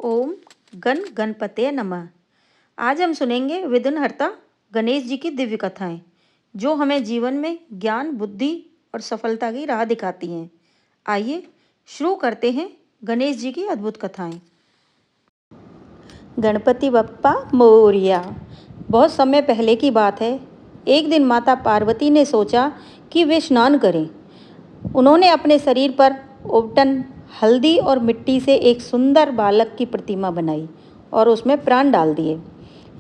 ओम गण गणपते नमः। आज हम सुनेंगे विघ्नहर्ता गणेश जी की दिव्य कथाएं जो हमें जीवन में ज्ञान, बुद्धि और सफलता की राह दिखाती हैं। आइए शुरू करते हैं गणेश जी की अद्भुत कथाएं। गणपति बप्पा मोरया। बहुत समय पहले की बात है। एक दिन माता पार्वती ने सोचा कि वे स्नान करें। उन्होंने अपने शरीर पर उबटन, हल्दी और मिट्टी से एक सुंदर बालक की प्रतिमा बनाई और उसमें प्राण डाल दिए।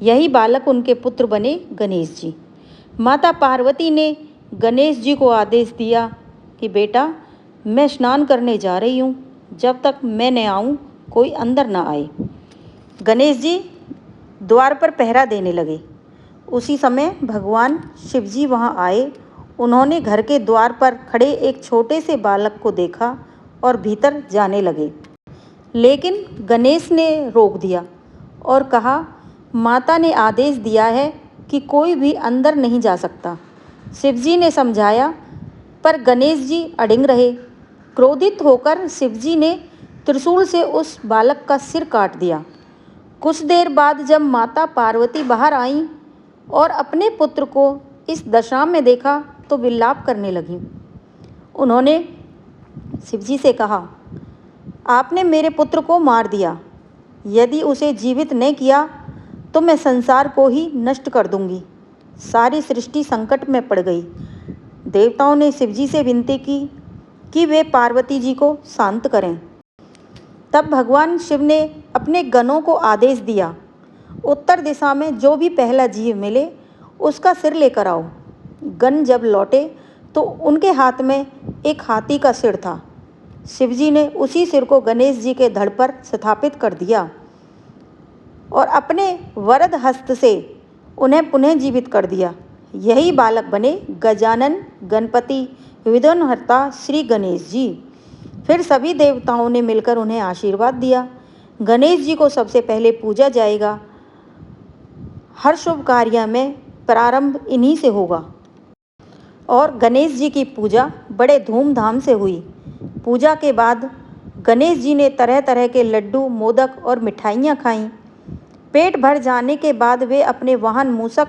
यही बालक उनके पुत्र बने गणेश जी। माता पार्वती ने गणेश जी को आदेश दिया कि बेटा, मैं स्नान करने जा रही हूँ, जब तक मैं न आऊँ कोई अंदर न आए। गणेश जी द्वार पर पहरा देने लगे। उसी समय भगवान शिव जी वहाँ आए। उन्होंने घर के द्वार पर खड़े एक छोटे से बालक को देखा और भीतर जाने लगे, लेकिन गणेश ने रोक दिया और कहा, माता ने आदेश दिया है कि कोई भी अंदर नहीं जा सकता। शिव जी ने समझाया, पर गणेश जी अड़िग रहे। क्रोधित होकर शिव जी ने त्रिशूल से उस बालक का सिर काट दिया। कुछ देर बाद जब माता पार्वती बाहर आईं और अपने पुत्र को इस दशा में देखा तो विलाप करने लगी। उन्होंने शिवजी से कहा, आपने मेरे पुत्र को मार दिया। यदि उसे जीवित नहीं किया तो मैं संसार को ही नष्ट कर दूंगी। सारी सृष्टि संकट में पड़ गई। देवताओं ने शिवजी से विनती की कि वे पार्वती जी को शांत करें। तब भगवान शिव ने अपने गणों को आदेश दिया, उत्तर दिशा में जो भी पहला जीव मिले उसका सिर लेकर आओ। गण जब लौटे तो उनके हाथ में एक हाथी का सिर था। शिवजी ने उसी सिर को गणेश जी के धड़ पर स्थापित कर दिया और अपने वरद हस्त से उन्हें पुनः जीवित कर दिया। यही बालक बने गजानन गणपति विघ्नहर्ता श्री गणेश जी। फिर सभी देवताओं ने मिलकर उन्हें आशीर्वाद दिया। गणेश जी को सबसे पहले पूजा जाएगा। हर शुभ कार्य में प्रारंभ इन्हीं से होगा। और गणेश जी की पूजा बड़े धूमधाम से हुई। पूजा के बाद गणेश जी ने तरह तरह के लड्डू, मोदक और मिठाइयाँ खाईं। पेट भर जाने के बाद वे अपने वाहन मूषक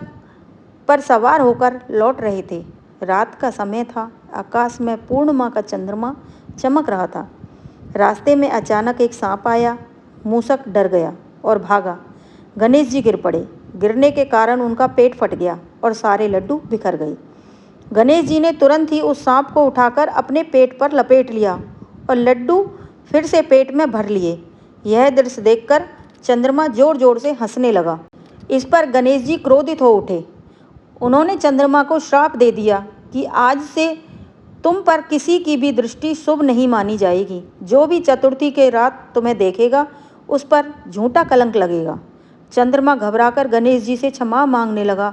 पर सवार होकर लौट रहे थे। रात का समय था। आकाश में पूर्णिमा का चंद्रमा चमक रहा था। रास्ते में अचानक एक सांप आया। मूषक डर गया और भागा। गणेश जी गिर पड़े। गिरने के कारण उनका पेट फट गया और सारे लड्डू बिखर गए। गणेश जी ने तुरंत ही उस सांप को उठाकर अपने पेट पर लपेट लिया और लड्डू फिर से पेट में भर लिए। यह दृश्य देखकर चंद्रमा जोर जोर से हंसने लगा। इस पर गणेश जी क्रोधित हो उठे। उन्होंने चंद्रमा को श्राप दे दिया कि आज से तुम पर किसी की भी दृष्टि शुभ नहीं मानी जाएगी। जो भी चतुर्थी के रात तुम्हें देखेगा उस पर झूठा कलंक लगेगा। चंद्रमा घबराकर गणेश जी से क्षमा मांगने लगा।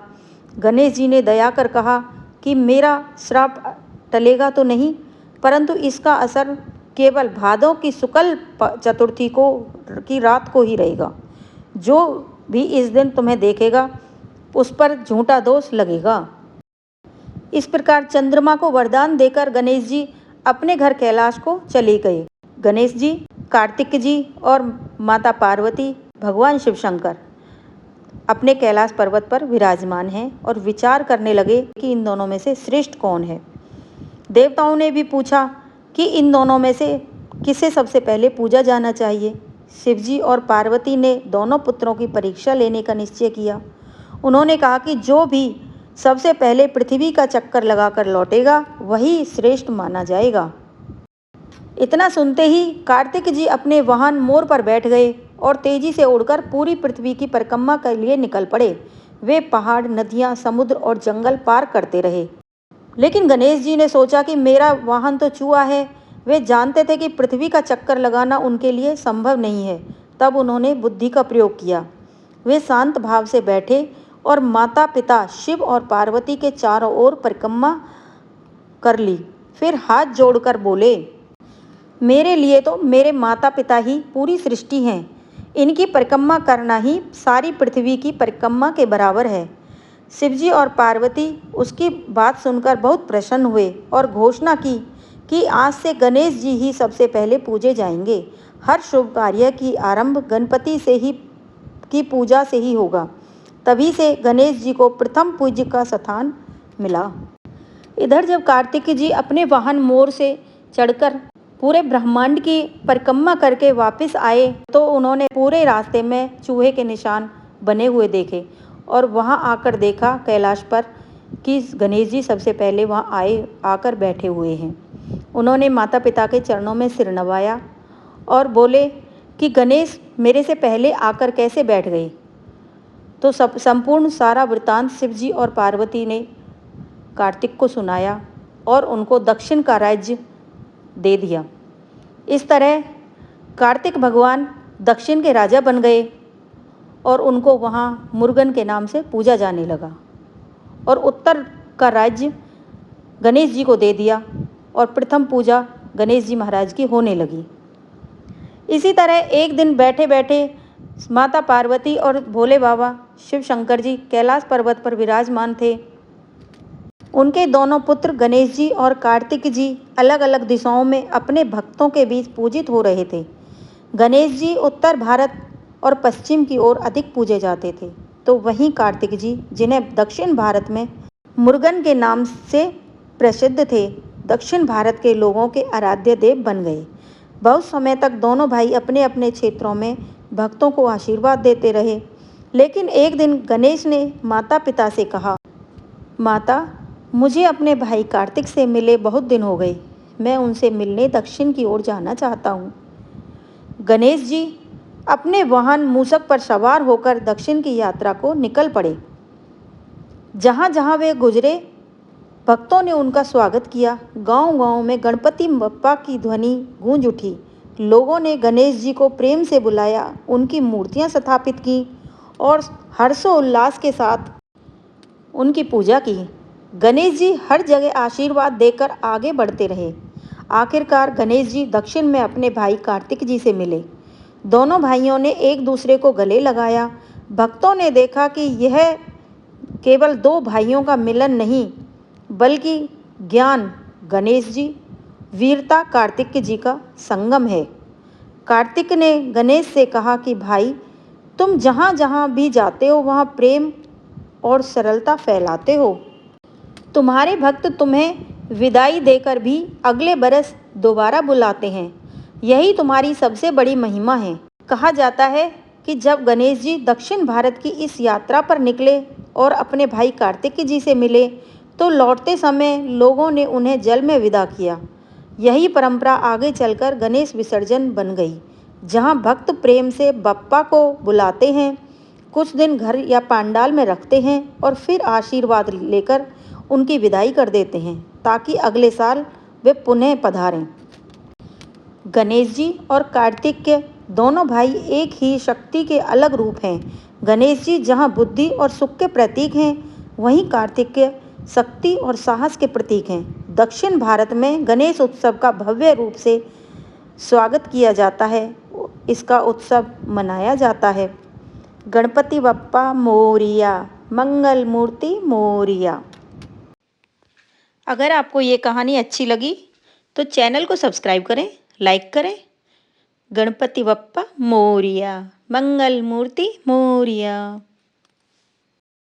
गणेश जी ने दया कर कहा कि मेरा श्राप टलेगा तो नहीं, परंतु इसका असर केवल भादों की शुक्ल चतुर्थी की रात को ही रहेगा। जो भी इस दिन तुम्हें देखेगा उस पर झूठा दोष लगेगा। इस प्रकार चंद्रमा को वरदान देकर गणेश जी अपने घर कैलाश को चले गए। गणेश जी, कार्तिक जी और माता पार्वती, भगवान शिव शंकर अपने कैलाश पर्वत पर विराजमान हैं और विचार करने लगे कि इन दोनों में से श्रेष्ठ कौन है। देवताओं ने भी पूछा कि इन दोनों में से किसे सबसे पहले पूजा जाना चाहिए। शिवजी और पार्वती ने दोनों पुत्रों की परीक्षा लेने का निश्चय किया। उन्होंने कहा कि जो भी सबसे पहले पृथ्वी का चक्कर लगाकर लौटेगा वही श्रेष्ठ माना जाएगा। इतना सुनते ही कार्तिक जी अपने वाहन मोर पर बैठ गए और तेजी से उड़कर पूरी पृथ्वी की परिक्रमा के लिए निकल पड़े। वे पहाड़, नदियाँ, समुद्र और जंगल पार करते रहे। लेकिन गणेश जी ने सोचा कि मेरा वाहन तो चूहा है। वे जानते थे कि पृथ्वी का चक्कर लगाना उनके लिए संभव नहीं है। तब उन्होंने बुद्धि का प्रयोग किया। वे शांत भाव से बैठे और माता पिता शिव और पार्वती के चारों ओर परिक्रमा कर ली। फिर हाथ जोड़कर बोले, मेरे लिए तो मेरे माता पिता ही पूरी सृष्टि हैं। इनकी परिक्रमा करना ही सारी पृथ्वी की परिक्रमा के बराबर है। शिवजी और पार्वती उसकी बात सुनकर बहुत प्रसन्न हुए और घोषणा की कि आज से गणेश जी ही सबसे पहले पूजे जाएंगे। हर शुभ कार्य की आरंभ गणपति से ही की पूजा से ही होगा। तभी से गणेश जी को प्रथम पूज्य का स्थान मिला। इधर जब कार्तिक जी अपने वाहन मोर से चढ़कर पूरे ब्रह्मांड की परिक्रमा करके वापस आए तो उन्होंने पूरे रास्ते में चूहे के निशान बने हुए देखे और वहां आकर देखा कैलाश पर कि गणेश जी सबसे पहले वहां आकर बैठे हुए हैं। उन्होंने माता पिता के चरणों में सिर नवाया और बोले कि गणेश मेरे से पहले आकर कैसे बैठ गए। तो संपूर्ण सारा वृत्तांत शिव जी और पार्वती ने कार्तिक को सुनाया और उनको दक्षिण का राज्य दे दिया। इस तरह कार्तिक भगवान दक्षिण के राजा बन गए और उनको वहाँ मुरुगन के नाम से पूजा जाने लगा और उत्तर का राज्य गणेश जी को दे दिया और प्रथम पूजा गणेश जी महाराज की होने लगी। इसी तरह एक दिन बैठे बैठे माता पार्वती और भोले बाबा शिव शंकर जी कैलाश पर्वत पर विराजमान थे। उनके दोनों पुत्र गणेश जी और कार्तिक जी अलग अलग दिशाओं में अपने भक्तों के बीच पूजित हो रहे थे। गणेश जी उत्तर भारत और पश्चिम की ओर अधिक पूजे जाते थे, तो वहीं कार्तिक जी जिन्हें दक्षिण भारत में मुरुगन के नाम से प्रसिद्ध थे, दक्षिण भारत के लोगों के आराध्य देव बन गए। बहुत समय तक दोनों भाई अपने अपने क्षेत्रों में भक्तों को आशीर्वाद देते रहे। लेकिन एक दिन गणेश ने माता पिता से कहा, माता, मुझे अपने भाई कार्तिक से मिले बहुत दिन हो गए, मैं उनसे मिलने दक्षिण की ओर जाना चाहता हूँ। गणेश जी अपने वाहन मूषक पर सवार होकर दक्षिण की यात्रा को निकल पड़े। जहाँ जहाँ वे गुजरे भक्तों ने उनका स्वागत किया। गांव-गांव में गणपति बप्पा की ध्वनि गूंज उठी। लोगों ने गणेश जी को प्रेम से बुलाया, उनकी मूर्तियां स्थापित की और हर्षोल्लास के साथ उनकी पूजा की। गणेश जी हर जगह आशीर्वाद देकर आगे बढ़ते रहे। आखिरकार गणेश जी दक्षिण में अपने भाई कार्तिक जी से मिले। दोनों भाइयों ने एक दूसरे को गले लगाया। भक्तों ने देखा कि यह केवल दो भाइयों का मिलन नहीं, बल्कि ज्ञान गणेश जी, वीरता कार्तिक जी का संगम है। कार्तिक ने गणेश से कहा कि भाई, तुम जहाँ जहाँ भी जाते हो वहाँ प्रेम और सरलता फैलाते हो। तुम्हारे भक्त तुम्हें विदाई देकर भी अगले बरस दोबारा बुलाते हैं। यही तुम्हारी सबसे बड़ी महिमा है। कहा जाता है कि जब गणेश जी दक्षिण भारत की इस यात्रा पर निकले और अपने भाई कार्तिक जी से मिले तो लौटते समय लोगों ने उन्हें जल में विदा किया। यही परंपरा आगे चलकर गणेश विसर्जन बन गई, जहां भक्त प्रेम से बप्पा को बुलाते हैं, कुछ दिन घर या पंडाल में रखते हैं और फिर आशीर्वाद लेकर उनकी विदाई कर देते हैं ताकि अगले साल वे पुनः पधारें। गणेश जी और कार्तिक के दोनों भाई एक ही शक्ति के अलग रूप हैं। गणेश जी जहां बुद्धि और सुख के प्रतीक हैं, वहीं कार्तिक के शक्ति और साहस के प्रतीक हैं। दक्षिण भारत में गणेश उत्सव का भव्य रूप से स्वागत किया जाता है। इसका उत्सव मनाया जाता है। गणपति बप्पा मोरिया, मंगल मूर्ति मोरिया। अगर आपको ये कहानी अच्छी लगी तो चैनल को सब्सक्राइब करें, लाइक करें। गणपति बप्पा मोरिया, मंगल मूर्ति मोरिया।